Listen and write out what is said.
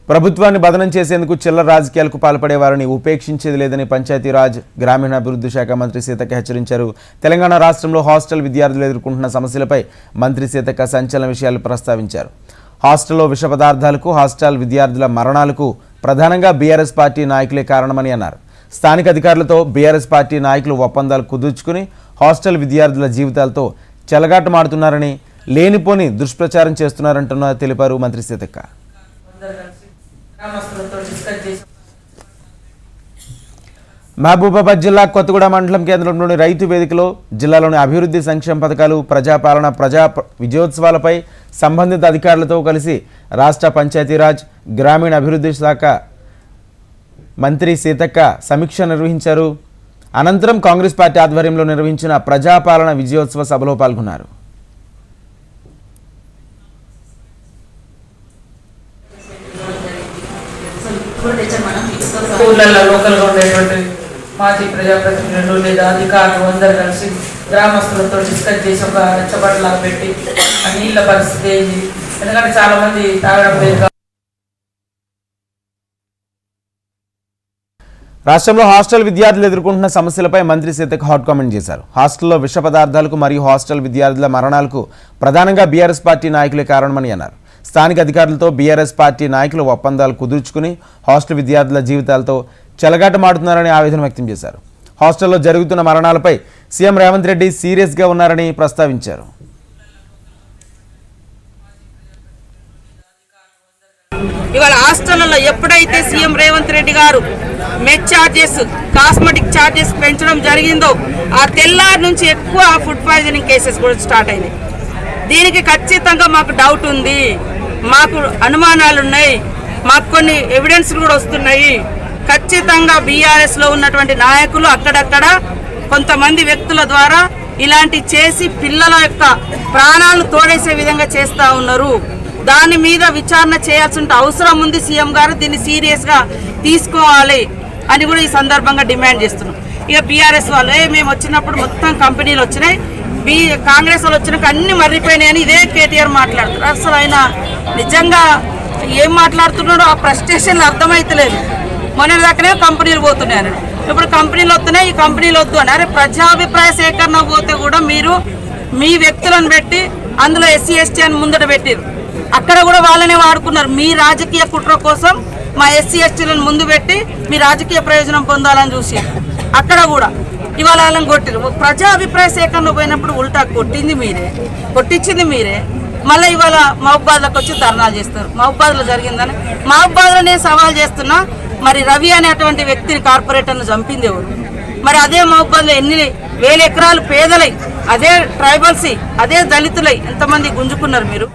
ప్రభుత్వాన్ని బదనం చేసేందుకు చిల్లర రాజకీయాలకు పాల్పడే వారిని ఉపేక్షించేది లేదని పంచాయతీరాజ్ గ్రామీణాభివృద్ధి శాఖ మంత్రి సీతక్క హెచ్చరించారు. తెలంగాణ రాష్ట్రంలో హాస్టల్ విద్యార్థులు ఎదుర్కొంటున్న సమస్యలపై మంత్రి సీతక్క సంచలన విషయాలు ప్రస్తావించారు. హాస్టల్లో విష పదార్థాలకు, హాస్టల్ విద్యార్థుల మరణాలకు ప్రధానంగా బీఆర్ఎస్ పార్టీ నాయకులే కారణమని అన్నారు. స్థానిక అధికారులతో బీఆర్ఎస్ పార్టీ నాయకులు ఒప్పందాలు కుదుర్చుకుని హాస్టల్ విద్యార్థుల జీవితాలతో చెలగాటమాడుతున్నారని, లేనిపోని దుష్ప్రచారం చేస్తున్నారంటున్న తెలిపారు మంత్రి సీతక్క. మహబూబాబాద్ జిల్లా కొత్తగూడ మండలం కేంద్రంలోని రైతు వేదికలో జిల్లాలోని అభివృద్ధి సంక్షేమ పథకాలు, ప్రజాపాలన, ప్రజా విజయోత్సవాలపై సంబంధిత అధికారులతో కలిసి రాష్ట్ర పంచాయతీరాజ్ గ్రామీణ అభివృద్ధి శాఖ మంత్రి సీతక్క సమీక్ష నిర్వహించారు. అనంతరం కాంగ్రెస్ పార్టీ ఆధ్వర్యంలో నిర్వహించిన ప్రజాపాలన విజయోత్సవ సభలో పాల్గొన్నారు. ఊళ్ళల్లో లోకల్గా ఉండేటువంటి మాజీ ప్రజాప్రతినిధులు లేదా అధికారులు అందరు కలిసి గ్రామస్తులతో డిస్కస్ చేసి ఒక రెచ్చబట్టలాగా పెట్టి ఆ నీళ్ళ పరిస్థితి ఏంటి, ఎందుకంటే చాలా మంది తాగడం లేదు. రాష్ట్రంలో హాస్టల్ విద్యార్థులు ఎదుర్కొంటున్న సమస్యలపై మంత్రి సీతక్క హాట్ కామెంట్ చేశారు. హాస్టల్లో విష పదార్థాలకు మరియు హాస్టల్ విద్యార్థుల మరణాలకు ప్రధానంగా బీఆర్ఎస్ పార్టీ నాయకులే కారణమని అన్నారు. స్థానిక అధికారులతో బీఆర్ఎస్ పార్టీ నాయకులు ఒప్పందాలు కుదుర్చుకుని హాస్టల్ విద్యార్థుల జీవితాలతో చెలగాటమాడుతున్నారని ఆవేదన వ్యక్తం చేశారు. హాస్టల్లో జరుగుతున్న మరణాలపై సీఎం రేవంత్ రెడ్డి సీరియస్గా ఉన్నారని ప్రస్తావించారు. ఇవాళ హాస్టల్లో ఎప్పుడైతే సీఎం రేవంత్ రెడ్డి గారు మెస్ ఛార్జెస్, కాస్మెటిక్ ఛార్జెస్ పెంచడం జరిగిందో ఆ తెల్లారి నుంచి ఎక్కువ ఫుడ్ పాయిజనింగ్ కేసెస్ కూడా స్టార్ట్ అయినాయి. దీనికి ఖచ్చితంగా మాకు డౌట్ ఉంది, మాకు అనుమానాలు ఉన్నాయి, మాకు కొన్ని ఎవిడెన్స్ కూడా వస్తున్నాయి. ఖచ్చితంగా బీఆర్ఎస్లో ఉన్నటువంటి నాయకులు అక్కడక్కడ కొంతమంది వ్యక్తుల ద్వారా ఇలాంటి చేసి పిల్లల యొక్క ప్రాణాలను తోడేసే విధంగా చేస్తూ ఉన్నారు. దాని మీద విచారణ చేయాల్సిన అవసరం ఉంది. సీఎం గారు దీన్ని సీరియస్గా తీసుకోవాలి అని కూడా ఈ సందర్భంగా డిమాండ్ చేస్తున్నాం. ఇక బీఆర్ఎస్ వాళ్ళు మేము వచ్చినప్పుడు మొత్తం కంపెనీలు వచ్చినాయి, కాంగ్రెస్ వాళ్ళు వచ్చినాక అన్ని మర్రిపోయినాయి అని ఇదే కేటీఆర్ మాట్లాడుతున్నారు. అసలు ఆయన నిజంగా ఏం మాట్లాడుతున్నాడో ఆ ఫ్రస్ట్రేషన్ అర్థమైతలేదు. మొన్న దాకానే కంపెనీలు పోతున్నాయి అన్నాడు, ఇప్పుడు కంపెనీలు వస్తున్నాయి, ఈ కంపెనీలు వద్దు అని. అరే ప్రజాభిప్రాయ సేకరణ పోతే కూడా మీరు మీ వ్యక్తులను పెట్టి అందులో ఎస్సీ ఎస్టీ అని ముందట పెట్టారు, అక్కడ కూడా వాళ్ళనే వాడుకున్నారు. మీ రాజకీయ కుట్ర కోసం మా ఎస్సీ ఎస్టీలను ముందు పెట్టి మీ రాజకీయ ప్రయోజనం పొందాలని చూసి అక్కడ కూడా ఇవాళ వాళ్ళని కొట్టిరు. ప్రజాభిప్రాయ సేకరణ పోయినప్పుడు ఉల్టా కొట్టింది మీరే, కొట్టించింది మీరే. మళ్ళీ ఇవాళ మహబూబాద్లోకి వచ్చి ధర్నాలు చేస్తారు. మహబూబాద్లో జరిగిందని మహబూబాద్లో నేను సవాల్ చేస్తున్నా, మరి రవి అనేటువంటి వ్యక్తిని కార్పొరేటర్ను చంపింది ఎవరు? మరి అదే మహబూబాద్లో ఎన్ని వేల ఎకరాలు పేదలై, అదే ట్రైబల్సీ, అదే దళితులై ఎంతమంది గుంజుకున్నారు మీరు?